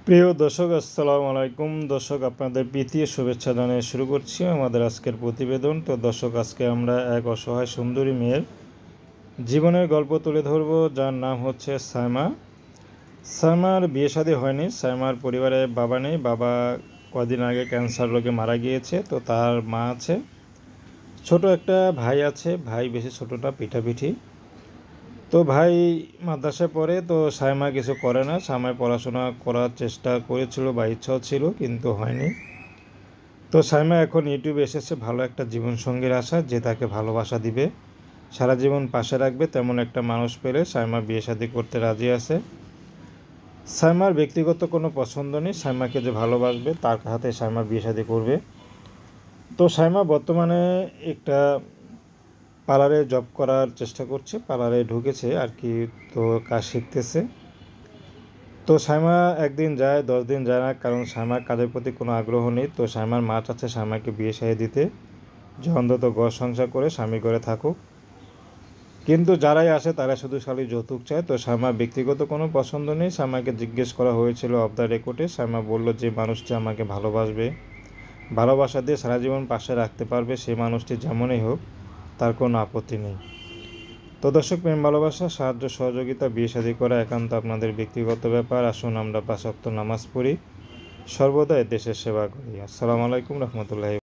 প্রিয় দর্শক, আসসালামু আলাইকুম। দর্শক, আপনাদের প্রীতি ও শুভেচ্ছা জানিয়ে শুরু করছি আমাদের আজকের প্রতিবেদন। তো দর্শক, আজকে আমরা এক অসহায় সুন্দরী মেয়ের জীবনের গল্প তুলে ধরব, যার নাম হচ্ছে সায়মা। সায়মার বিয়ে শাদী হয়নি। সায়মার পরিবারে বাবা নেই। বাবা কদিন আগে ক্যান্সার রোগে মারা গিয়েছে। তো তার মা আছে, ছোট একটা ভাই আছে। ভাই বেশি ছোট না, পিঠাপিঠি। তো ভাই মাদ্রাসায় পড়ে। তো সায়মা কিছু করে না। সায়মায় পড়াশোনা করার চেষ্টা করেছিল বা ইচ্ছাও ছিল, কিন্তু হয়নি। তো সায়মা এখন ইউটিউবে এসেছে ভালো একটা জীবনসঙ্গীর আশা, যে তাকে ভালোবাসা দিবে, সারা জীবন পাশে রাখবে, তেমন একটা মানুষ পেলে সায়মা বিয়ে শাদী করতে রাজি আছে। সায়মার ব্যক্তিগত কোনো পছন্দ নেই। সায়মাকে যে ভালোবাসবে তার হাতে সায়মা বিয়ে শাদী করবে। তো সায়মা বর্তমানে একটা পার্লারে জব করার চেষ্টা করছে, পার্লারে ঢুকেছে আর কি। তো কাজ শিখতেছে। তো সায়মা একদিন যায়, 10 দিন যায় না, কারণ সায়মার কাজের প্রতি কোনো আগ্রহ নেই। তো সায়মার মা চাচ্ছে সায়মাকে বিয়ে শাদী দিতে, যে অন্তত ঘর সংসার করে স্বামী ঘরে থাকুক। কিন্তু যারাই আসে তারা শুধু খালি যৌতুক চায়। তো সায়মার ব্যক্তিগত কোনো পছন্দ নেই। সায়মাকে জিজ্ঞেস করা হয়েছিল অফ দ্য রেকর্ডে। সায়মা বলল যে মানুষটি আমাকে ভালোবাসবে, ভালোবাসা দিয়ে সারা জীবন পাশে রাখতে পারবে, সেই মানুষটি যেমনই হোক, তার কোনো আপত্তি নেই। তো দর্শক, প্রেম ভালোবাসা, সাহায্য সহযোগিতা, বিয়ে শাদী করা একান্ত আপনাদের ব্যক্তিগত ব্যাপার। আসুন আমরা 5 ওয়াক্ত নামাজ পড়ি, সর্বদাই দেশের সেবা করি। আসসালামু আলাইকুম রহমতুল্লাহি।